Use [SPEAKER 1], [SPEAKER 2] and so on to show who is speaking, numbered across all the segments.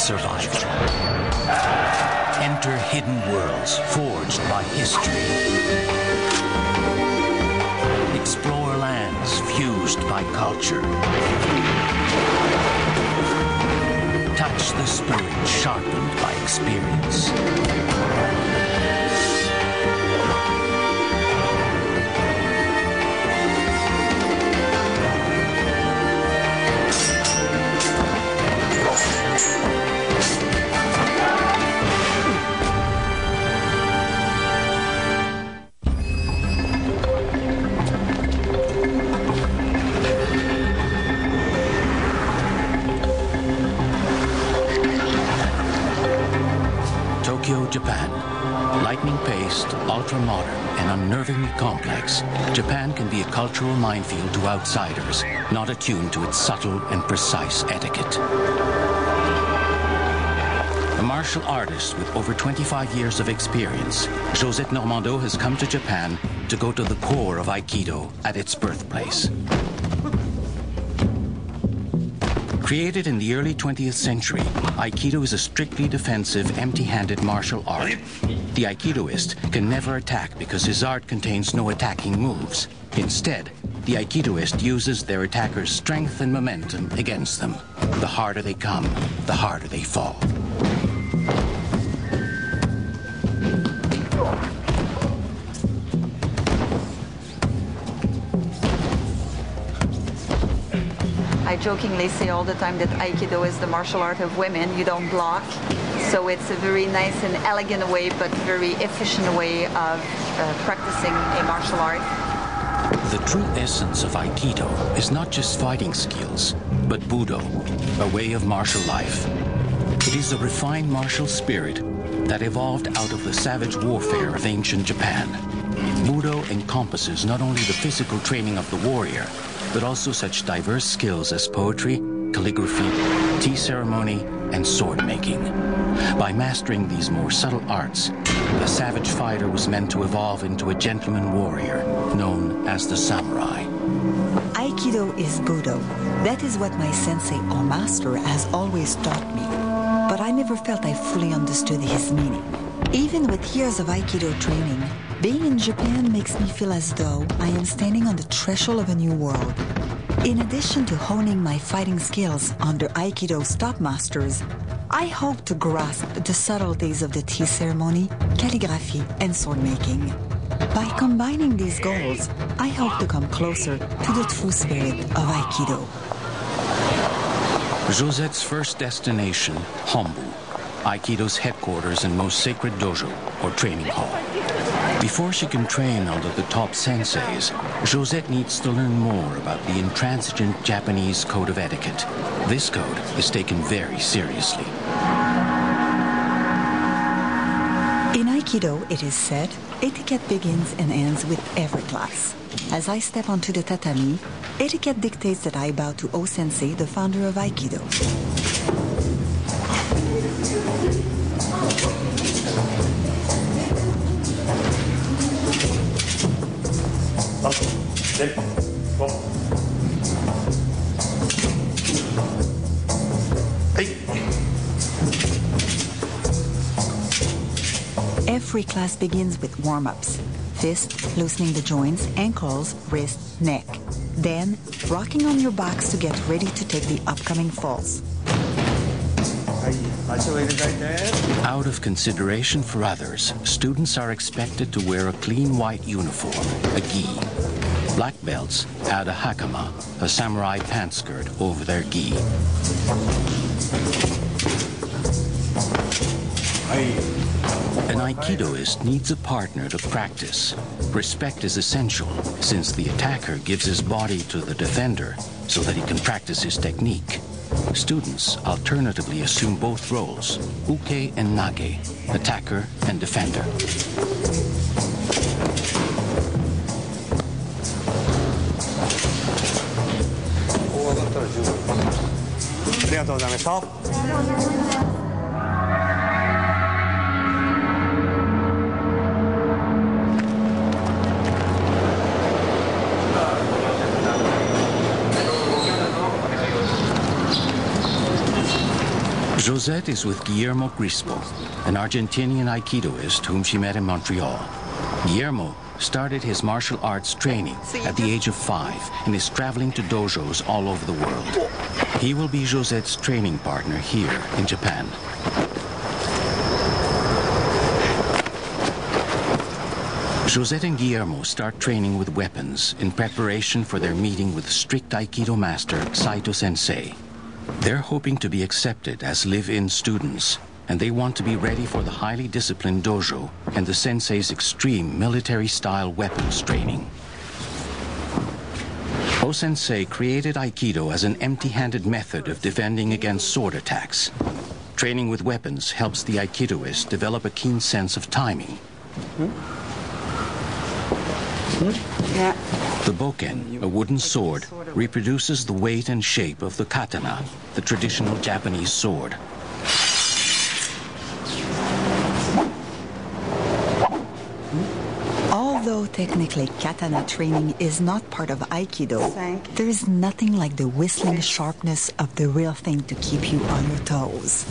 [SPEAKER 1] survival. Enter hidden worlds forged by history. Explore lands fused by culture. Touch the spirit sharpened by experience. Japan. Lightning-paced, ultra-modern, and unnervingly complex, Japan can be a cultural minefield to outsiders, not attuned to its subtle and precise etiquette. A martial artist with over 25 years of experience, Josette Normando has come to Japan to go to the core of Aikido at its birthplace. Created in the early 20th century, Aikido is a strictly defensive, empty-handed martial art. The Aikidoist can never attack because his art contains no attacking moves. Instead, the Aikidoist uses their attacker's strength and momentum against them. The harder they come, the harder they fall.
[SPEAKER 2] I jokingly say all the time that Aikido is the martial art of women. You don't block. So it's a very nice and elegant way, but very efficient way of practicing a martial art.
[SPEAKER 1] The true essence of Aikido is not just fighting skills, but Budo, a way of martial life. It is a refined martial spirit that evolved out of the savage warfare of ancient Japan. Budo encompasses not only the physical training of the warrior, but also such diverse skills as poetry, calligraphy, tea ceremony, and sword making. By mastering these more subtle arts, the savage fighter was meant to evolve into a gentleman warrior, known as the samurai.
[SPEAKER 3] Aikido is Budo. That is what my sensei or master has always taught me. But I never felt I fully understood his meaning. Even with years of Aikido training, being in Japan makes me feel as though I am standing on the threshold of a new world. In addition to honing my fighting skills under Aikido's top masters, I hope to grasp the subtleties of the tea ceremony, calligraphy, and sword making. By combining these goals, I hope to come closer to the true spirit of Aikido.
[SPEAKER 1] Josette's first destination, Hombu, Aikido's headquarters and most sacred dojo, or training hall. Before she can train under the top senseis, Josette needs to learn more about the intransigent Japanese code of etiquette. This code is taken very seriously.
[SPEAKER 3] In Aikido, it is said, etiquette begins and ends with every class. As I step onto the tatami, etiquette dictates that I bow to O-sensei, the founder of Aikido. Every class begins with warm-ups. Fist, loosening the joints, ankles, wrist, neck. Then, rocking on your backs to get ready to take the upcoming falls.
[SPEAKER 1] Out of consideration for others, students are expected to wear a clean white uniform, a gi. Black belts add a hakama, a samurai pant skirt, over their gi. An Aikidoist needs a partner to practice. Respect is essential, since the attacker gives his body to the defender so that he can practice his technique. Students alternatively assume both roles, uke and nage, attacker and defender. Josette is with Guillermo Crispo, an Argentinian Aikidoist whom she met in Montreal. Guillermo started his martial arts training at the age of 5 and is traveling to dojos all over the world. He will be Josette's training partner here in Japan. Josette and Guillermo start training with weapons in preparation for their meeting with strict Aikido master Saito Sensei. They're hoping to be accepted as live-in students, and they want to be ready for the highly disciplined dojo and the sensei's extreme military-style weapons training. O-sensei created Aikido as an empty-handed method of defending against sword attacks. Training with weapons helps the Aikidoist develop a keen sense of timing.
[SPEAKER 2] Yeah.
[SPEAKER 1] The boken, a wooden sword, reproduces the weight and shape of the katana, the traditional Japanese sword.
[SPEAKER 3] Although technically katana training is not part of Aikido, there is nothing like the whistling sharpness of the real thing to keep you on your toes.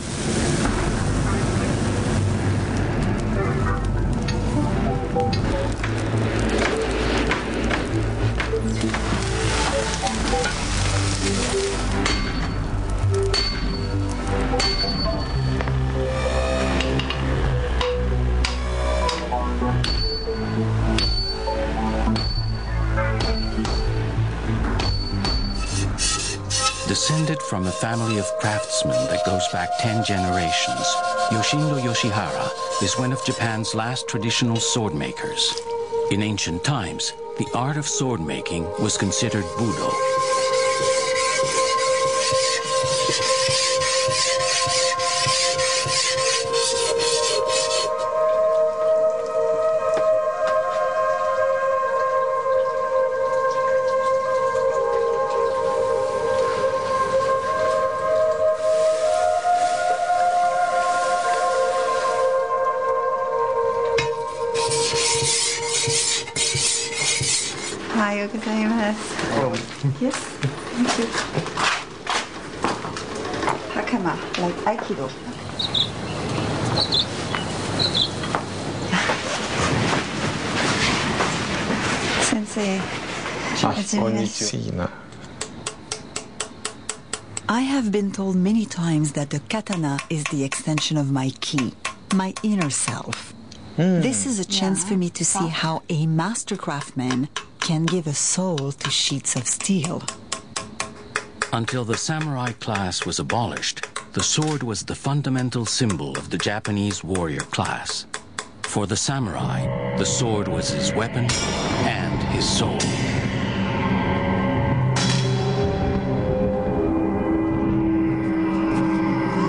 [SPEAKER 1] Descended from a family of craftsmen that goes back 10 generations, Yoshindo Yoshihara is one of Japan's last traditional sword makers. In ancient times, the art of sword making was considered Budo.
[SPEAKER 2] Yes, thank you. Hakama, like Aikido. Sensei,
[SPEAKER 3] I have been told many times that the katana is the extension of my ki, my inner self. This is a chance for me to see how a master craftsman can give a soul to sheets of steel.
[SPEAKER 1] Until the samurai class was abolished, the sword was the fundamental symbol of the Japanese warrior class. For the samurai, the sword was his weapon and his soul.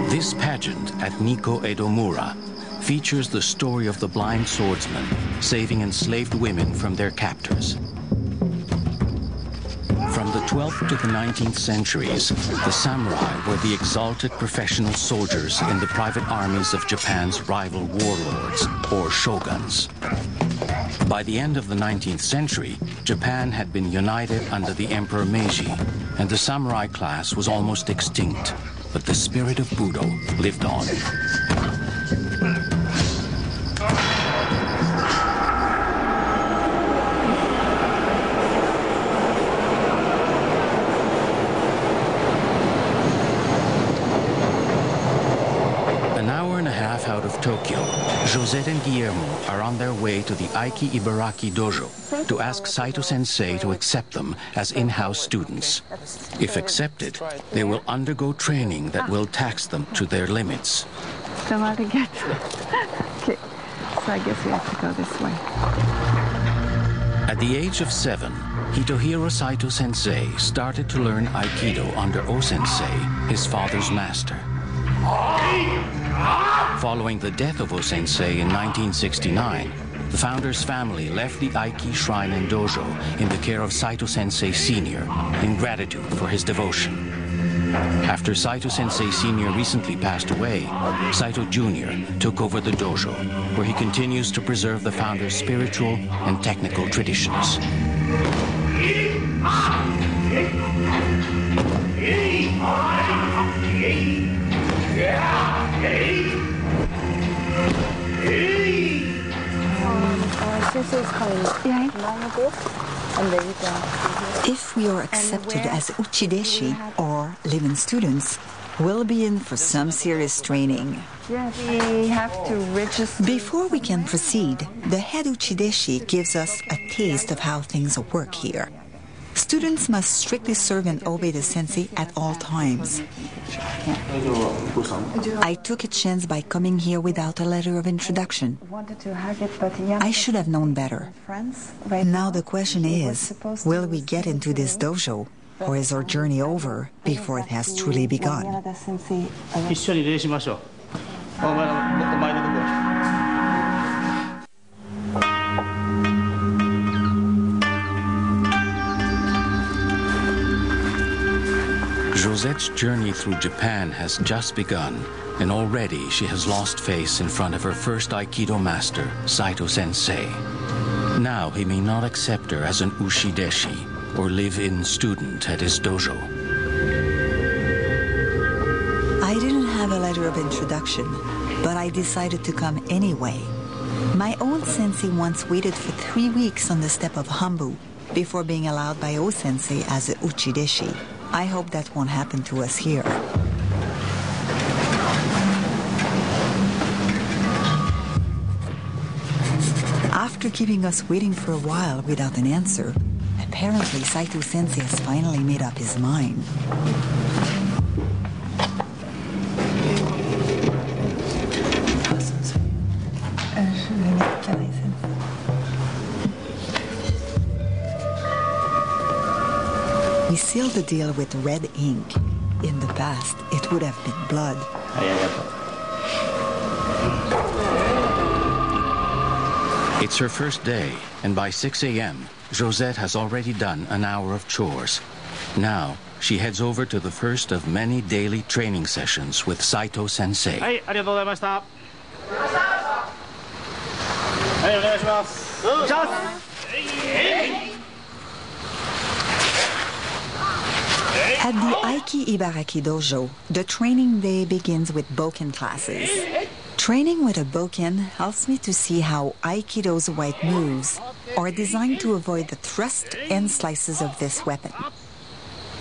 [SPEAKER 1] This pageant at Nikko Edomura features the story of the blind swordsman saving enslaved women from their captors. From the 12th to the 19th centuries, the samurai were the exalted professional soldiers in the private armies of Japan's rival warlords, or shoguns. By the end of the 19th century, Japan had been united under the Emperor Meiji, and the samurai class was almost extinct, but the spirit of Budo lived on. Out of Tokyo, Josette and Guillermo are on their way to the Aiki Ibaraki dojo to ask Saito Sensei to accept them as in-house students. If accepted, they will undergo training that will tax them to their limits.
[SPEAKER 2] Still not to get. Okay, so I guess we have to go this way.
[SPEAKER 1] At the age of 7, Hitohiro Saito Sensei started to learn Aikido under O-sensei, his father's master. Following the death of O-sensei in 1969, the founder's family left the Aiki shrine and dojo in the care of Saito Sensei Sr. in gratitude for his devotion. After Saito Sensei Sr. recently passed away, Saito Jr. took over the dojo, where he continues to preserve the founder's spiritual and technical traditions.
[SPEAKER 3] If we are accepted as uchideshi, or living students, we'll be in for some serious training.
[SPEAKER 2] Yes, we have to register.
[SPEAKER 3] Before we can proceed, the head uchideshi gives us a taste of how things work here. Students must strictly serve and obey the sensei at all times. I took a chance by coming here without a letter of introduction. I should have known better. Now the question is, will we get into this dojo, or is our journey over before it has truly begun?
[SPEAKER 1] Josette's journey through Japan has just begun, and already she has lost face in front of her first Aikido master, Saito Sensei. Now he may not accept her as an ushideshi or live-in student at his dojo.
[SPEAKER 3] I didn't have a letter of introduction, but I decided to come anyway. My old sensei once waited for 3 weeks on the step of Hambu before being allowed by O-sensei as a uchideshi. I hope that won't happen to us here. After keeping us waiting for a while without an answer, apparently Saito Sensei has finally made up his mind. We sealed the deal with red ink. In the past, it would have been blood.
[SPEAKER 1] It's her first day, and by 6 a.m., Josette has already done an hour of chores. Now, she heads over to the first of many daily training sessions with Saito Sensei.
[SPEAKER 3] At the Aiki Ibaraki Dojo, the training day begins with boken classes. Training with a boken helps me to see how Aikido's white moves are designed to avoid the thrust and slices of this weapon.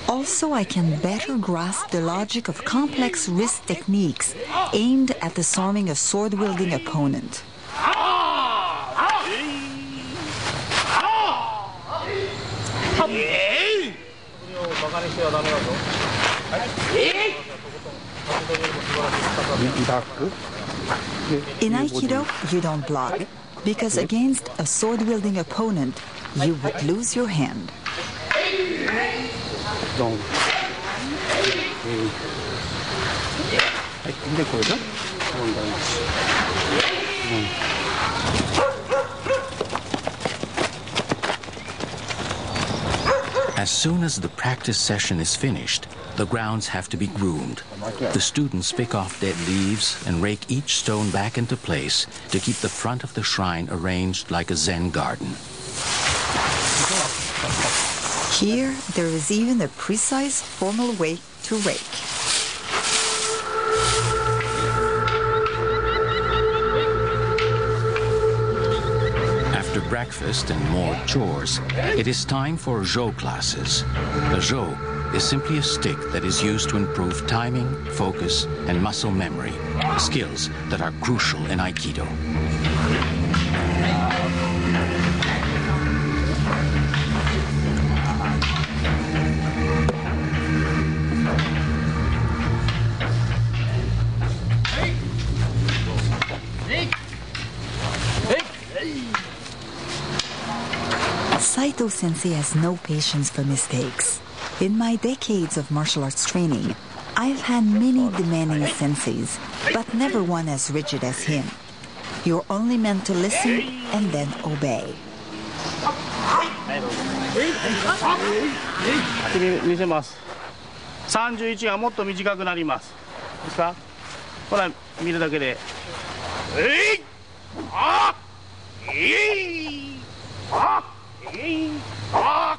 [SPEAKER 3] Also, I can better grasp the logic of complex wrist techniques aimed at disarming a sword-wielding opponent. In Aikido, you don't block, because against a sword-wielding opponent, you would lose your hand.
[SPEAKER 1] As soon as the practice session is finished, the grounds have to be groomed. The students pick off dead leaves and rake each stone back into place to keep the front of the shrine arranged like a Zen garden.
[SPEAKER 3] Here, there is even a precise, formal way to rake.
[SPEAKER 1] After breakfast and more chores, it is time for Jo classes. A Jo is simply a stick that is used to improve timing, focus, and muscle memory, skills that are crucial in Aikido.
[SPEAKER 3] Saito Sensei has no patience for mistakes. In my decades of martial arts training, I've had many demanding senseis, but never one as rigid as him. You're only meant to listen and then obey.
[SPEAKER 4] 見せます。31がもっと短くなります。ですか？ほら見るだけで。あ、あ、あ、あ、あ、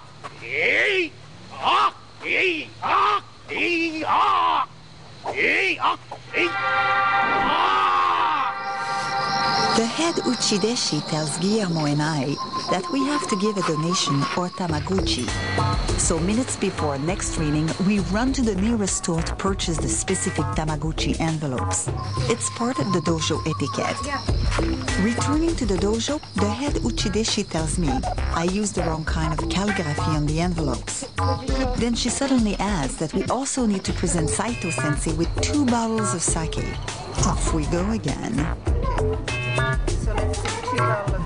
[SPEAKER 4] あ、あ、あ、あ、あ、
[SPEAKER 3] The head Uchideshi tells Guillermo and I that we have to give a donation or tamaguchi. So minutes before next training, we run to the nearest store to purchase the specific tamaguchi envelopes. It's part of the dojo etiquette. Returning to the dojo, the head Uchideshi tells me I used the wrong kind of calligraphy on the envelopes. Then she suddenly adds that we also need to present Saito-sensei with 2 bottles of sake. Off we go again.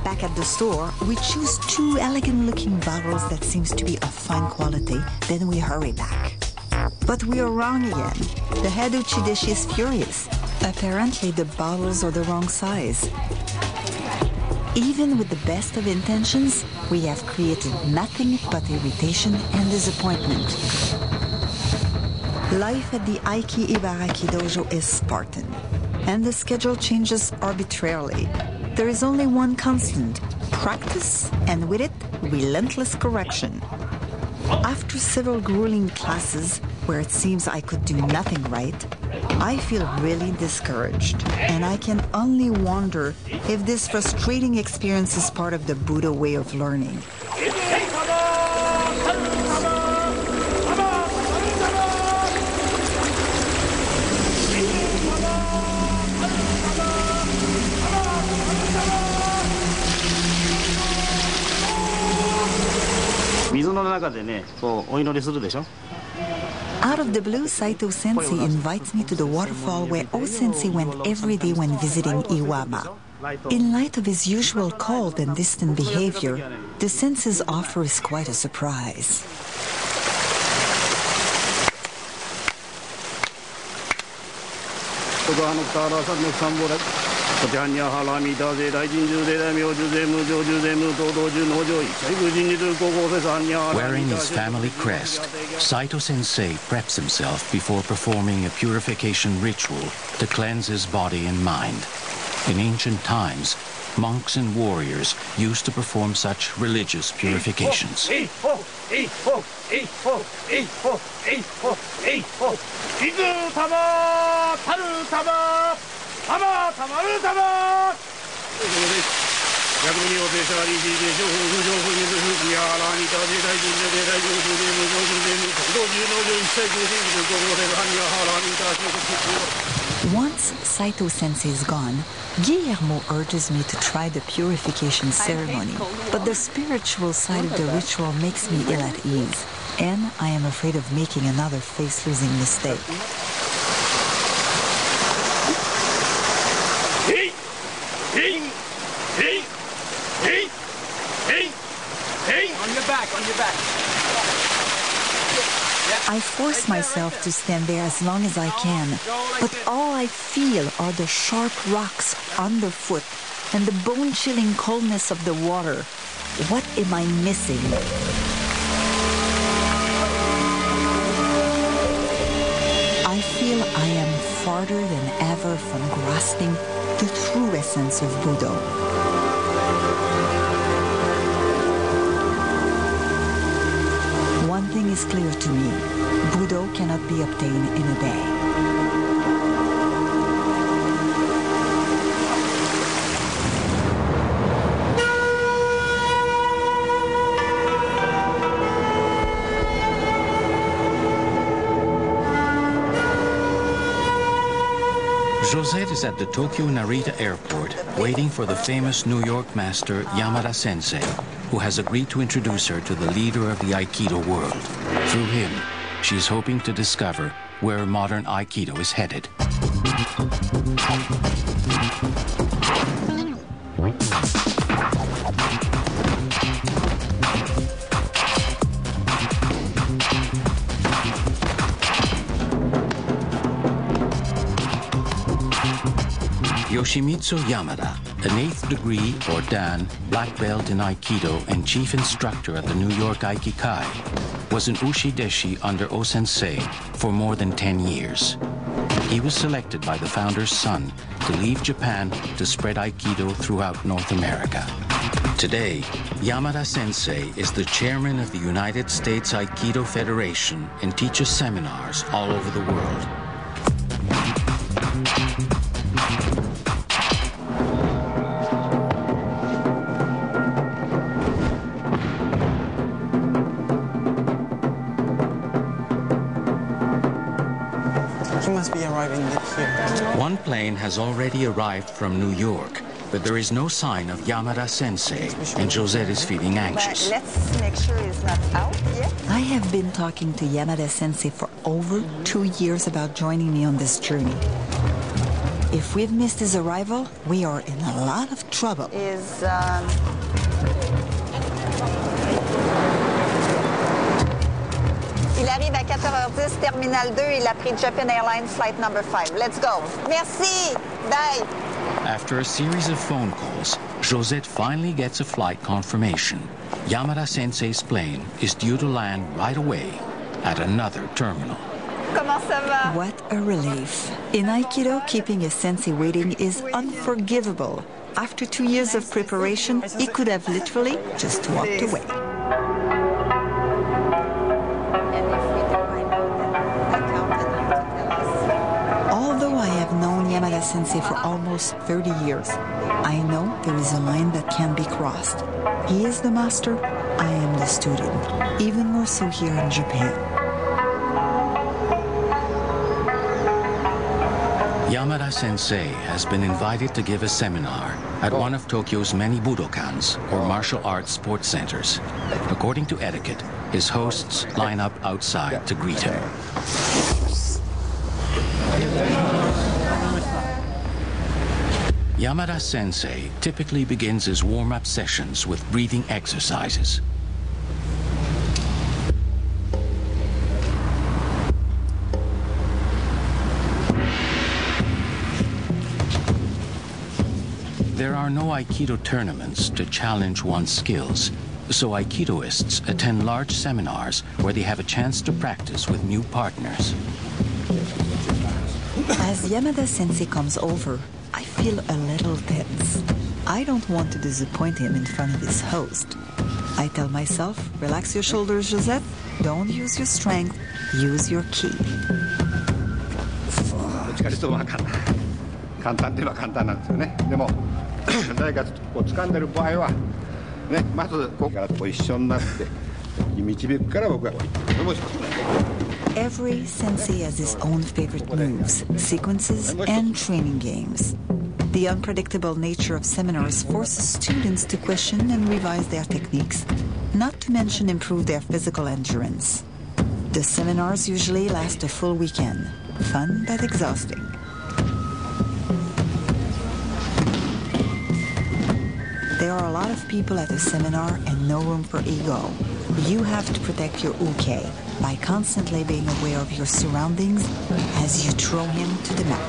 [SPEAKER 3] Back at the store, we choose 2 elegant-looking bottles that seems to be of fine quality, then we hurry back. But we are wrong again. The head Uchideshi is furious. Apparently the bottles are the wrong size. Even with the best of intentions, we have created nothing but irritation and disappointment. Life at the Aiki Ibaraki dojo is Spartan, and the schedule changes arbitrarily. There is only one constant: practice, and with it, relentless correction. After several grueling classes, where it seems I could do nothing right, I feel really discouraged, and I can only wonder if this frustrating experience is part of the Budo way of learning. Out of the blue, Saito-sensei invites me to the waterfall where O-sensei went every day when visiting Iwama. In light of his usual cold and distant behavior, the sensei's offer is quite a surprise.
[SPEAKER 1] Wearing his family crest, Saito-sensei preps himself before performing a purification ritual to cleanse his body and mind. In ancient times, monks and warriors used to perform such religious purifications.
[SPEAKER 3] Once Saito-sensei is gone, Guillermo urges me to try the purification ceremony, but the spiritual side of the ritual makes me ill at ease, and I am afraid of making another face-losing mistake.
[SPEAKER 5] On your back, on your back.
[SPEAKER 3] I force myself to stand there as long as I can, but all I feel are the sharp rocks underfoot and the bone-chilling coldness of the water. What am I missing? I feel I am farther than ever from grasping the true essence of Budo. One thing is clear to me: Budo cannot be obtained in a day.
[SPEAKER 1] Josette is at the Tokyo Narita airport waiting for the famous New York master Yamada Sensei, who has agreed to introduce her to the leader of the Aikido world. Through him, she is hoping to discover where modern Aikido is headed. Yoshimitsu Yamada, an 8th degree or Dan black belt in Aikido and chief instructor at the New York Aikikai, was an Ushideshi under O-sensei for more than 10 years. He was selected by the founder's son to leave Japan to spread Aikido throughout North America. Today, Yamada Sensei is the chairman of the United States Aikido Federation and teaches seminars all over the world.
[SPEAKER 6] He must be arriving here.
[SPEAKER 1] One plane has already arrived from New York, but there is no sign of Yamada Sensei, and Josette is feeling anxious.
[SPEAKER 3] Let's make sure he's not out yet. I have been talking to Yamada Sensei for over 2 years about joining me on this journey. If we've missed his arrival, we are in a lot of trouble.
[SPEAKER 2] Il arrive à 4h10, Terminal 2. Il a pris Japan Airlines flight number 5. Let's go. Merci. Bye.
[SPEAKER 1] After a series of phone calls, Josette finally gets a flight confirmation. Yamada Sensei's plane is due to land right away at another terminal.
[SPEAKER 2] Comment ça va?
[SPEAKER 3] What a relief. In Aikido, keeping a sensei waiting is unforgivable. After 2 years of preparation, he could have literally just walked away. Although I have known Yamada Sensei for almost 30 years, I know there is a line that can be crossed. He is the master, I am the student, even more so here in Japan.
[SPEAKER 1] Yamada Sensei has been invited to give a seminar at one of Tokyo's many Budokans, or martial arts sports centers. According to etiquette, his hosts line up outside to greet him. Yamada Sensei typically begins his warm-up sessions with breathing exercises. There are no Aikido tournaments to challenge one's skills, so Aikidoists attend large seminars where they have a chance to practice with new partners.
[SPEAKER 3] As Yamada Sensei comes over, I feel a little tense. I don't want to disappoint him in front of his host. I tell myself, relax your shoulders, Josette. Don't use your strength, use your ki.
[SPEAKER 7] どっちかというと簡単っていうのは簡単なんですよね。でも誰かこう掴んでる場合はね、まずここからこう一緒になって導くから僕はこう言ってしますね。
[SPEAKER 3] Every sensei has his own favorite moves, sequences, and training games. The unpredictable nature of seminars forces students to question and revise their techniques, not to mention improve their physical endurance. The seminars usually last a full weekend. Fun but exhausting. There are a lot of people at a seminar and no room for ego. You have to protect your uke by constantly being aware of your surroundings as you throw him to the mat.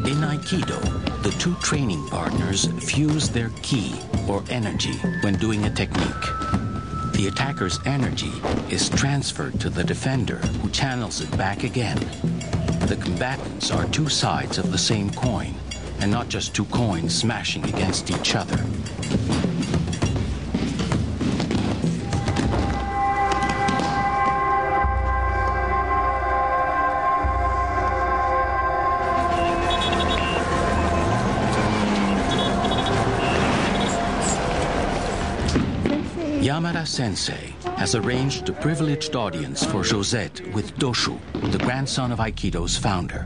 [SPEAKER 1] In Aikido, the two training partners fuse their ki, or energy, when doing a technique. The attacker's energy is transferred to the defender, who channels it back again. The combatants are two sides of the same coin, and not just two coins smashing against each other. Yamada Sensei has arranged a privileged audience for Josette with Doshu, the grandson of Aikido's founder.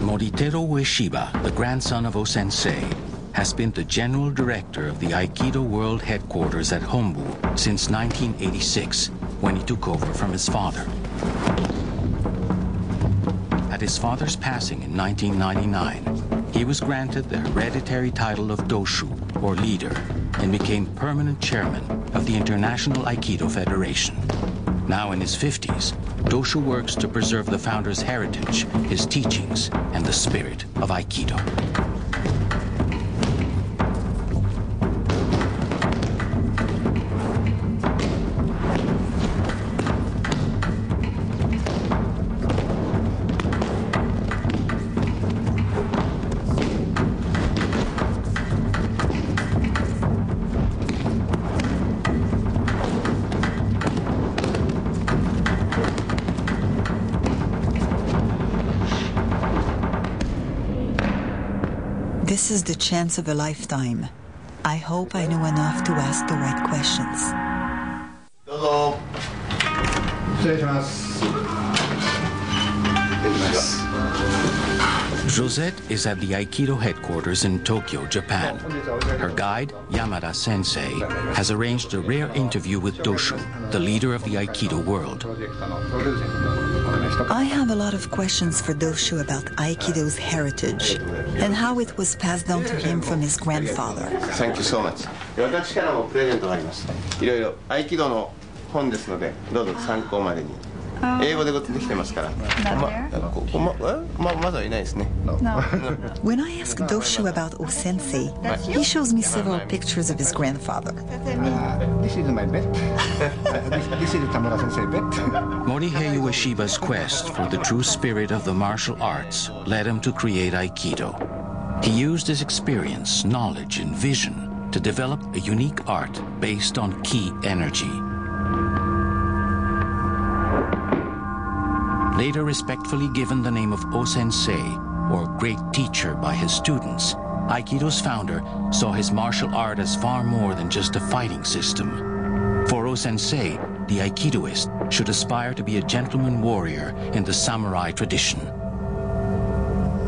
[SPEAKER 1] Moriteru Ueshiba, the grandson of O-sensei, has been the general director of the Aikido World Headquarters at Hombu since 1986, when he took over from his father. At his father's passing in 1999, he was granted the hereditary title of Doshu, or leader, and became permanent chairman of the International Aikido Federation. Now in his 50s, Doshu works to preserve the founder's heritage, his teachings, and the spirit of Aikido.
[SPEAKER 3] This is the chance of a lifetime. I hope I know enough to ask the right questions.
[SPEAKER 7] どうぞ。失礼します。失礼します。
[SPEAKER 1] Josette is at the Aikido headquarters in Tokyo, Japan. Her guide, Yamada Sensei, has arranged a rare interview with Doshu, the leader of the Aikido world.
[SPEAKER 3] I have a lot of questions for Doshu about Aikido's heritage and how it was passed down to him from his grandfather.
[SPEAKER 8] Thank you so much. 私からもプレゼントがあります。いろいろ合気道の本ですので、どうぞ参考までに。英語でできてますから。まだいないですね。
[SPEAKER 3] When I ask Doshu about O-sensei, he shows me several pictures of his grandfather.
[SPEAKER 7] This is my bet. This is Tamura Sensei bet.
[SPEAKER 1] Morihei Ueshiba's quest for the true spirit of the martial arts led him to create Aikido. He used his experience, knowledge, and vision to develop a unique art based on ki energy. Later respectfully given the name of O-sensei, or great teacher, by his students, Aikido's founder saw his martial art as far more than just a fighting system. For O-sensei, the Aikidoist should aspire to be a gentleman warrior in the samurai tradition.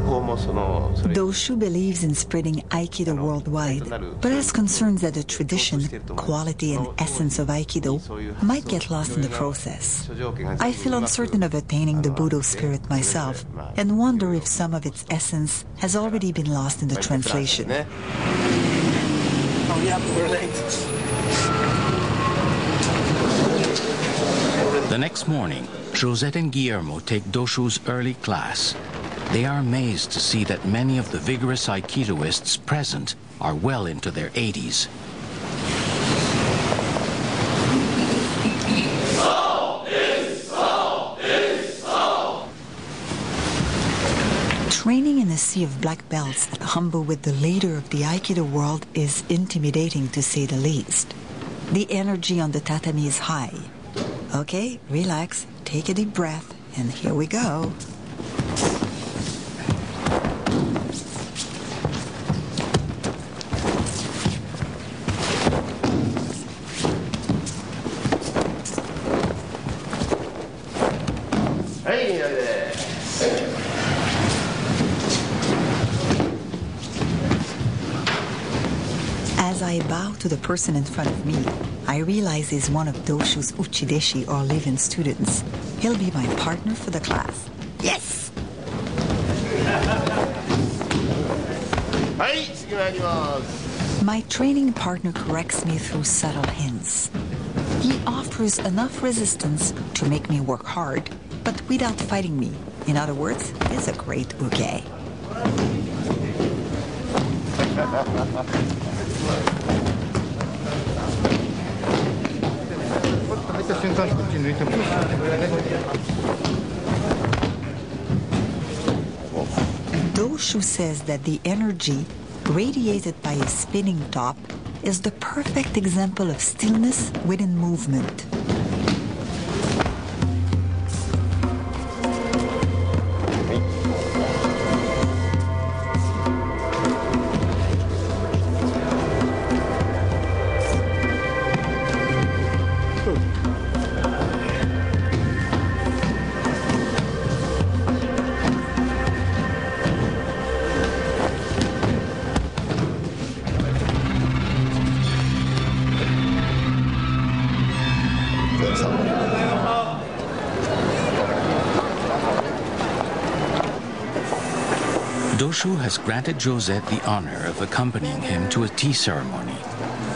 [SPEAKER 3] Doshu believes in spreading Aikido worldwide, but is concerned that the tradition, quality, and essence of Aikido might get lost in the process. I feel uncertain of attaining the Budo spirit myself and wonder if some of its essence has already been lost in the translation.
[SPEAKER 8] Oh yeah, we're late.
[SPEAKER 1] The next morning, Josette and Guillermo take Doshu's early class. They are amazed to see that many of the vigorous Aikidoists present are well into their 80s.
[SPEAKER 3] Training in a sea of black belts at Humble with the leader of the Aikido world is intimidating, to say the least. The energy on the tatami is high. Okay, relax, take a deep breath, and here we go. As I bow to the person in front of me, I realize he's one of Doshu's uchideshi, or live-in students. He'll be my partner for the class. Yes! My training partner corrects me through subtle hints. He offers enough resistance to make me work hard, but without fighting me. In other words, he's a great uke. Doshu says that the energy radiated by a spinning top is the perfect example of stillness within movement.
[SPEAKER 1] Doshu has granted Josette the honor of accompanying him to a tea ceremony.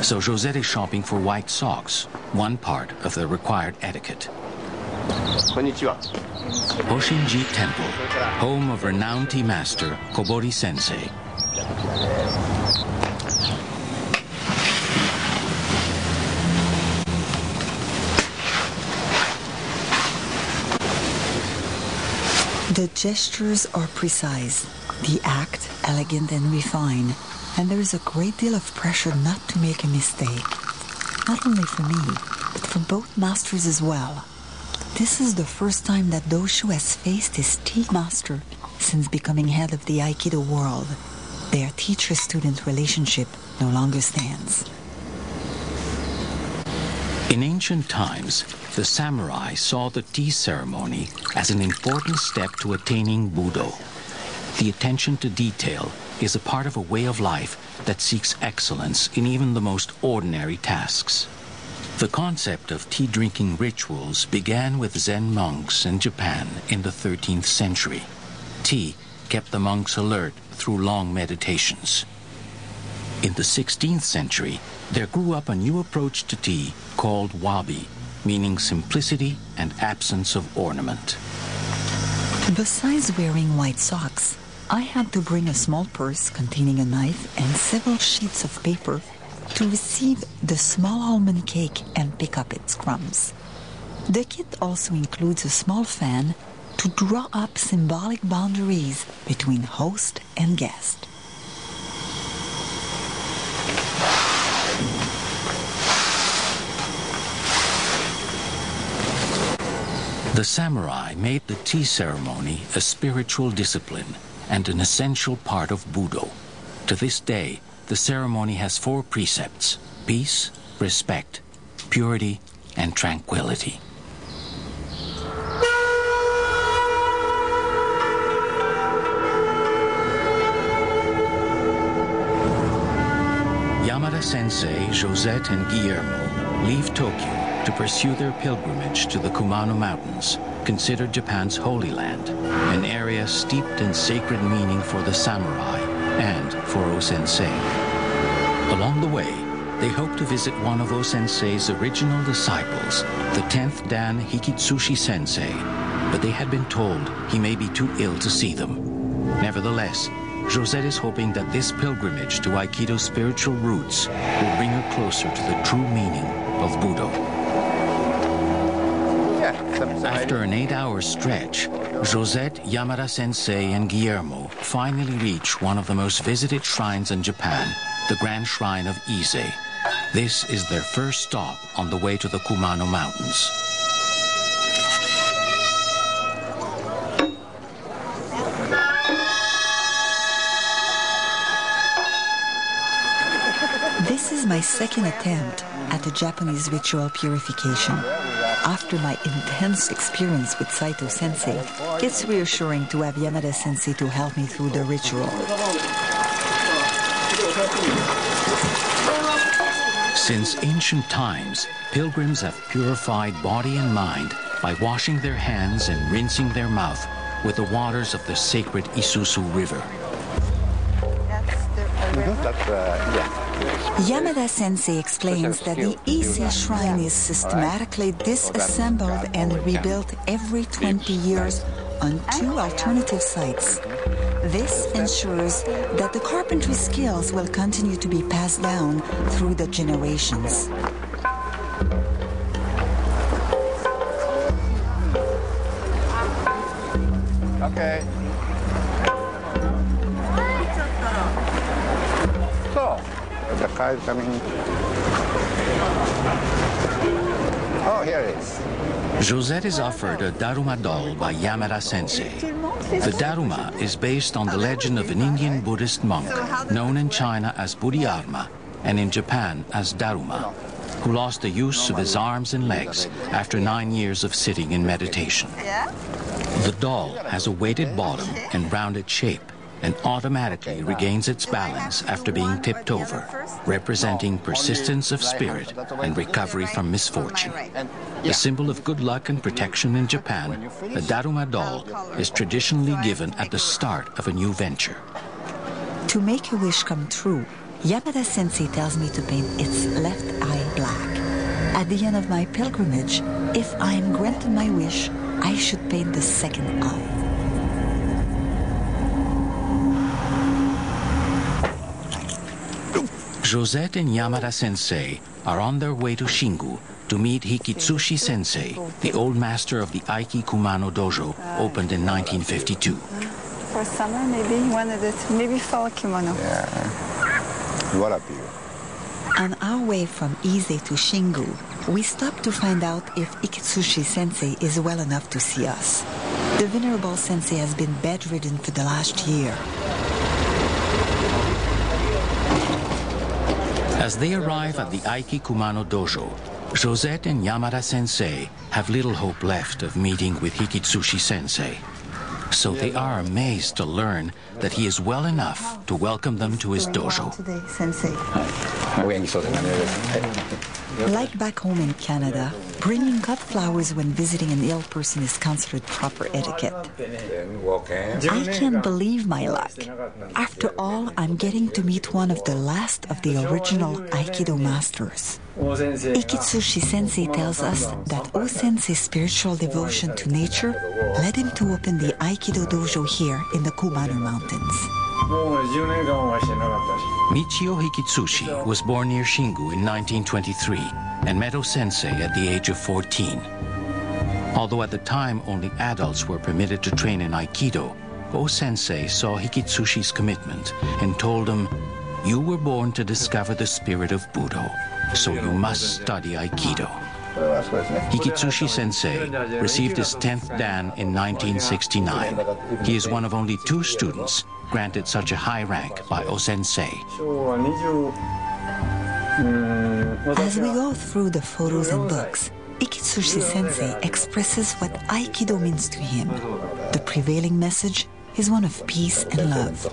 [SPEAKER 1] So Josette is shopping for white socks, one part of the required etiquette.
[SPEAKER 8] Konnichiwa.
[SPEAKER 1] Hoshinji Temple, home of renowned tea master Kobori Sensei.
[SPEAKER 3] The gestures are precise, the act elegant and refined, and there is a great deal of pressure not to make a mistake. Not only for me, but for both masters as well. This is the first time that Doshu has faced his tea master since becoming head of the Aikido world. Their teacher-student relationship no longer stands.
[SPEAKER 1] In ancient times, the samurai saw the tea ceremony as an important step to attaining Budo. The attention to detail is a part of a way of life that seeks excellence in even the most ordinary tasks. The concept of tea-drinking rituals began with Zen monks in Japan in the 13th century. Tea kept the monks alert through long meditations. In the 16th century, there grew up a new approach to tea called wabi, meaning simplicity and absence of ornament.
[SPEAKER 3] Besides wearing white socks, I had to bring a small purse containing a knife and several sheets of paper to receive the small almond cake and pick up its crumbs. The kit also includes a small fan to draw up symbolic boundaries between host and guest.
[SPEAKER 1] The samurai made the tea ceremony a spiritual discipline and an essential part of Budo. To this day, the ceremony has 4 precepts: peace, respect, purity, and tranquility. Yamada Sensei, Josette, and Guillermo leave Tokyo to pursue their pilgrimage to the Kumano Mountains, considered Japan's Holy Land, an area steeped in sacred meaning for the samurai and for O-sensei. Along the way, they hope to visit one of O-sensei's original disciples, the 10th Dan Hikitsushi Sensei, but they had been told he may be too ill to see them. Nevertheless, Josette is hoping that this pilgrimage to Aikido's spiritual roots will bring her closer to the true meaning of Budo. After an 8-hour stretch, Josette, Yamada Sensei, and Guillermo finally reach one of the most visited shrines in Japan, the Grand Shrine of Ise. This is their first stop on the way to the Kumano Mountains.
[SPEAKER 3] This is my second attempt at a Japanese ritual purification. After my intense experience with Saito Sensei, it's reassuring to have Yamada Sensei to help me through the ritual.
[SPEAKER 1] Since ancient times, pilgrims have purified body and mind by washing their hands and rinsing their mouth with the waters of the sacred Isuzu River.
[SPEAKER 3] Yamada Sensei explains that the Ise shrine is systematically disassembled and rebuilt every 20 years on 2 alternative sites. This ensures that the carpentry skills will continue to be passed down through the generations.
[SPEAKER 7] Okay. So, the car is coming. Oh, here it is.
[SPEAKER 1] Josette is offered a Daruma doll by Yamada Sensei. The Daruma is based on the legend of an Indian Buddhist monk known in China as Bodhidharma and in Japan as Daruma, who lost the use of his arms and legs after 9 years of sitting in meditation. The doll has a weighted bottom and rounded shape and automatically regains its balance after being tipped over, representing persistence of spirit and recovery from misfortune. A symbol of good luck and protection in Japan, the Daruma doll is traditionally given at the start of a new venture.
[SPEAKER 3] To make a wish come true, Yamada Sensei tells me to paint its left eye black. At the end of my pilgrimage, if I am granted my wish, I should paint the second eye.
[SPEAKER 1] Josette and Yamada Sensei are on their way to Shingu to meet Hikitsushi Sensei, the old master of the Aiki Kumano Dojo, opened in 1952.
[SPEAKER 2] For summer, maybe one of the, maybe fall kimono.
[SPEAKER 7] Yeah. What up you?
[SPEAKER 3] On our way from Ise to Shingu, we stop to find out if Hikitsushi Sensei is well enough to see us. The venerable sensei has been bedridden for the last year.
[SPEAKER 1] As they arrive at the Aiki Kumano Dojo, Josette and Yamada Sensei have little hope left of meeting with Hikitsushi Sensei. So they are amazed to learn that he is well enough to welcome them to his dojo.
[SPEAKER 3] Today, Sensei. Like back home in Canada, bringing cut flowers when visiting an ill person is considered proper etiquette. I can't believe my luck. After all, I'm getting to meet one of the last of the original Aikido masters. Hikitsushi Sensei tells us that O-sensei's spiritual devotion to nature led him to open the Aikido dojo here in the Kumano Mountains.
[SPEAKER 1] Michio Hikitsushi was born near Shingu in 1923 and met O-sensei at the age of 14. Although at the time only adults were permitted to train in Aikido, O-sensei saw Hikitsushi's commitment and told him, "You were born to discover the spirit of Budo, so you must study Aikido." Hikitsushi Sensei received his 10th Dan in 1969. He is one of only 2 students granted such a high rank by O-sensei.
[SPEAKER 3] As we go through the photos and books, Hikitsushi Sensei expresses what Aikido means to him. The prevailing message is one of peace and love.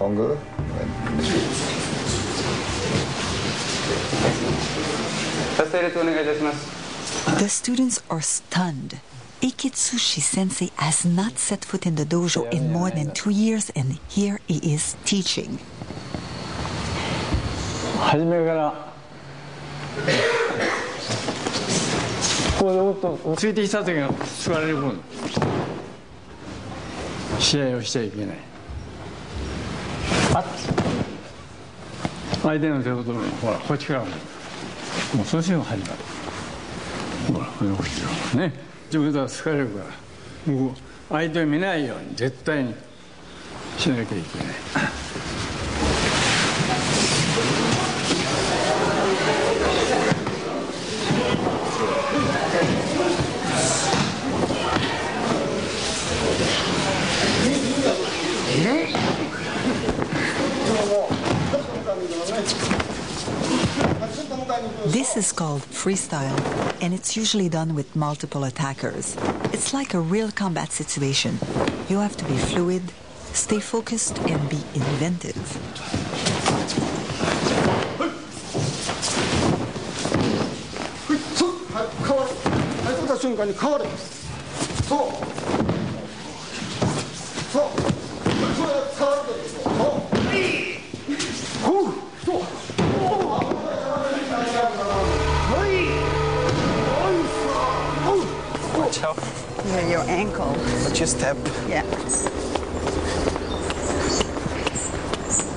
[SPEAKER 3] The students are stunned. Hikitsushi Sensei has not set foot in the dojo in more than 2 years, and here he is teaching. This is called freestyle, and it's usually done with multiple attackers. It's like a real combat situation. You have to be fluid, stay focused, and be inventive.
[SPEAKER 2] Yeah, your ankle.
[SPEAKER 6] Watch your step.
[SPEAKER 2] Yeah.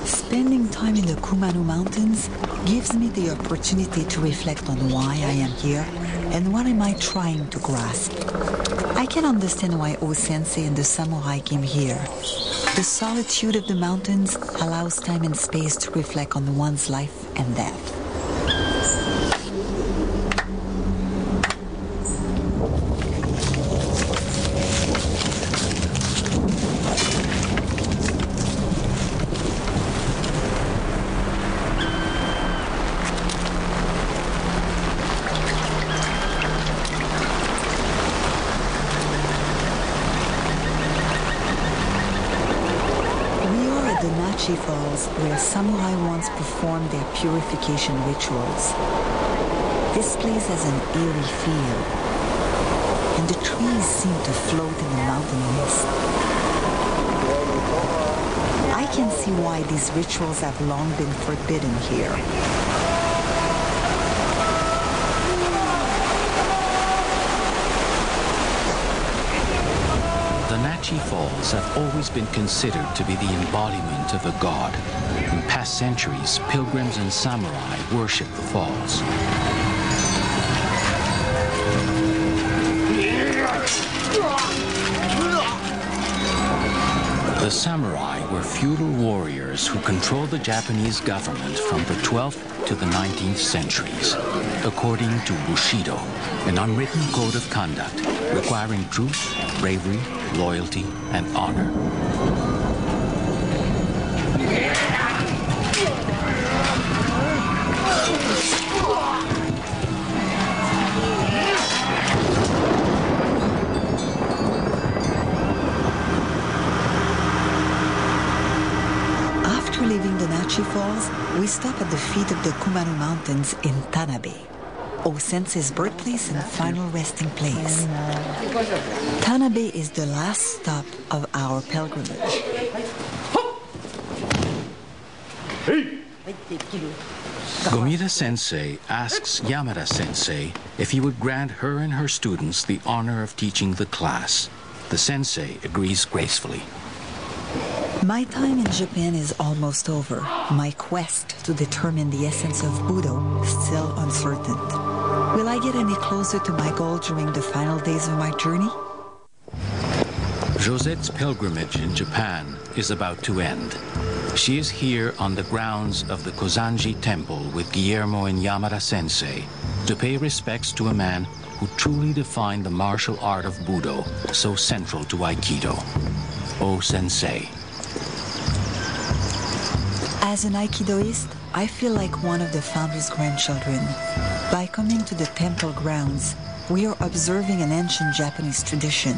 [SPEAKER 3] Spending time in the Kumano Mountains gives me the opportunity to reflect on why I am here and what am I trying to grasp. I can understand why O-sensei and the samurai came here. The solitude of the mountains allows time and space to reflect on one's life and death. Falls, where samurai once performed their purification rituals. This place has an eerie feel, and the trees seem to float in the mountain mist. I can see why these rituals have long been forbidden here.
[SPEAKER 1] Falls have always been considered to be the embodiment of a god. In past centuries, pilgrims and samurai worshipped the falls. The samurai were feudal warriors who controlled the Japanese government from the 12th to the 19th centuries, according to Bushido, an unwritten code of conduct requiring truth, bravery, loyalty, and honor.
[SPEAKER 3] Tomodachi Falls, we stop at the feet of the Kumano Mountains in Tanabe, O-sensei's birthplace and final resting place. Tanabe is the last stop of our pilgrimage.
[SPEAKER 1] Gomita Sensei asks Yamada Sensei if he would grant her and her students the honor of teaching the class. The sensei agrees gracefully.
[SPEAKER 3] My time in Japan is almost over. My quest to determine the essence of Budo is still uncertain. Will I get any closer to my goal during the final days of my journey?
[SPEAKER 1] Josette's pilgrimage in Japan is about to end. She is here on the grounds of the Kozanji Temple with Guillermo and Yamada Sensei to pay respects to a man who truly defined the martial art of Budo, so central to Aikido. O-sensei.
[SPEAKER 3] As an Aikidoist, I feel like one of the founder's grandchildren. By coming to the temple grounds, we are observing an ancient Japanese tradition,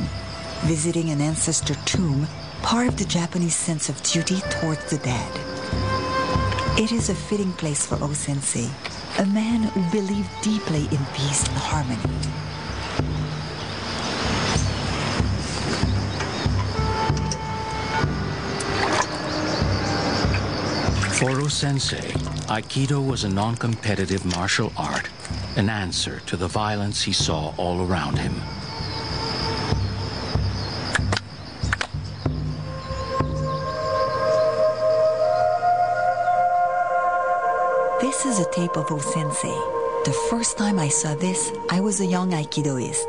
[SPEAKER 3] visiting an ancestor tomb, part of the Japanese sense of duty towards the dead. It is a fitting place for O-sensei, a man who believed deeply in peace and harmony.
[SPEAKER 1] For O-sensei, Aikido was a non-competitive martial art, an answer to the violence he saw all around him.
[SPEAKER 3] This is a tape of O-sensei. The first time I saw this, I was a young Aikidoist.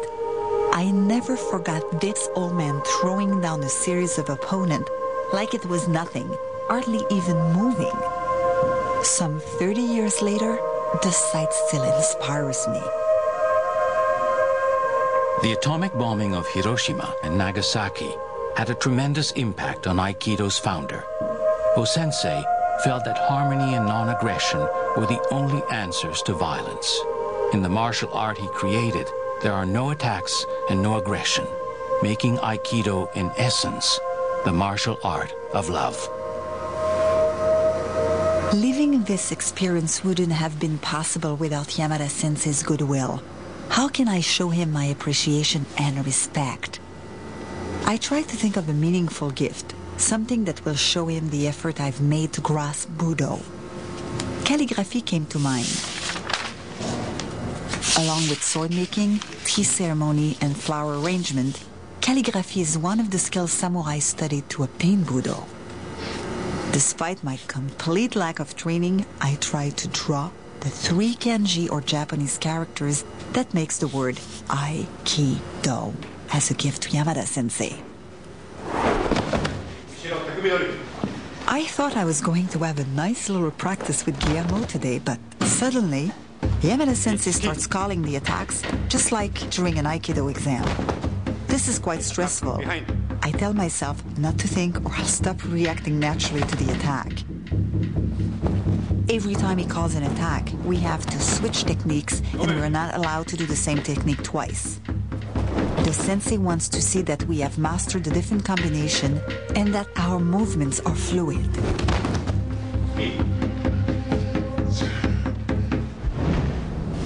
[SPEAKER 3] I never forgot this old man throwing down a series of opponents like it was nothing, hardly even moving. Some 30 years later, the sight still inspires me.
[SPEAKER 1] The atomic bombing of Hiroshima and Nagasaki had a tremendous impact on Aikido's founder. O-sensei felt that harmony and non-aggression were the only answers to violence. In the martial art he created, there are no attacks and no aggression, making Aikido, in essence, the martial art of love.
[SPEAKER 3] Living this experience wouldn't have been possible without Yamada Sensei's goodwill. How can I show him my appreciation and respect? I try to think of a meaningful gift, something that will show him the effort I've made to grasp Budo. Calligraphy came to mind. Along with sword making, tea ceremony, and flower arrangement, calligraphy is one of the skills samurais studied to obtain Budo. Despite my complete lack of training, I tried to draw the 3 kanji or Japanese characters that makes the word Aikido as a gift to Yamada Sensei. I thought I was going to have a nice little practice with Guillermo today, but suddenly, Yamada Sensei starts calling the attacks, just like during an Aikido exam. This is quite stressful. I tell myself not to think or I'll stop reacting naturally to the attack. Every time he calls an attack, we have to switch techniques and we're not allowed to do the same technique twice. The sensei wants to see that we have mastered the different combination and that our movements are fluid.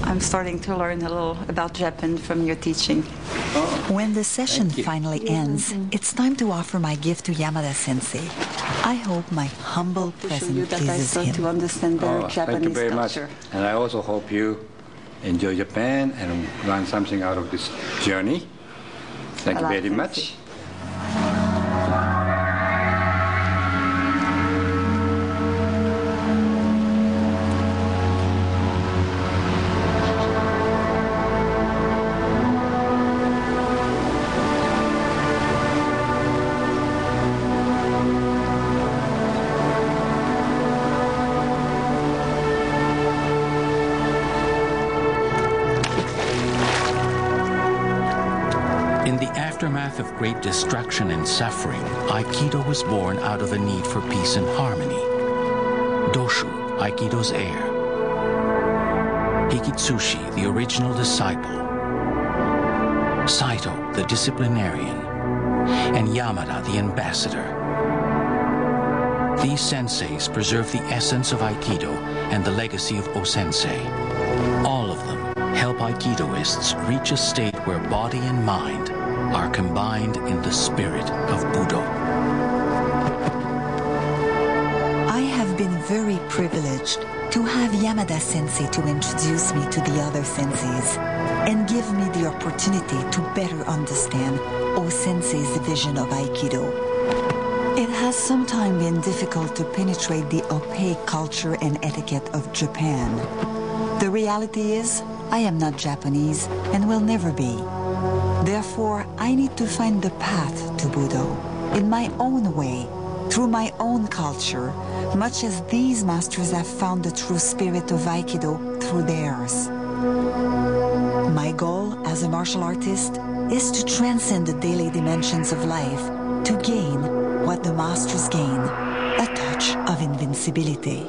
[SPEAKER 2] I'm starting to learn a little about Japan from your teaching.
[SPEAKER 3] When the session finally ends, it's time to offer my gift to Yamada Sensei. I hope my humble present pleases him.
[SPEAKER 2] To understand their Japanese
[SPEAKER 9] thank you very
[SPEAKER 2] culture.
[SPEAKER 9] much. And I also hope you enjoy Japan and learn something out of this journey. Thank you very much.
[SPEAKER 1] In the aftermath of great destruction and suffering, Aikido was born out of a need for peace and harmony. Doshu, Aikido's heir. Hikitsushi, the original disciple. Saito, the disciplinarian. And Yamada, the ambassador. These senseis preserve the essence of Aikido and the legacy of O-sensei. All of them help Aikidoists reach a state where body and mind are combined in the spirit of Budo.
[SPEAKER 3] I have been very privileged to have Yamada Sensei to introduce me to the other senseis and give me the opportunity to better understand O-sensei's vision of Aikido. It has sometimes been difficult to penetrate the opaque culture and etiquette of Japan. The reality is, I am not Japanese and will never be. Therefore, I need to find the path to Budo in my own way, through my own culture, much as these masters have found the true spirit of Aikido through theirs. My goal as a martial artist is to transcend the daily dimensions of life, to gain what the masters gain, a touch of invincibility.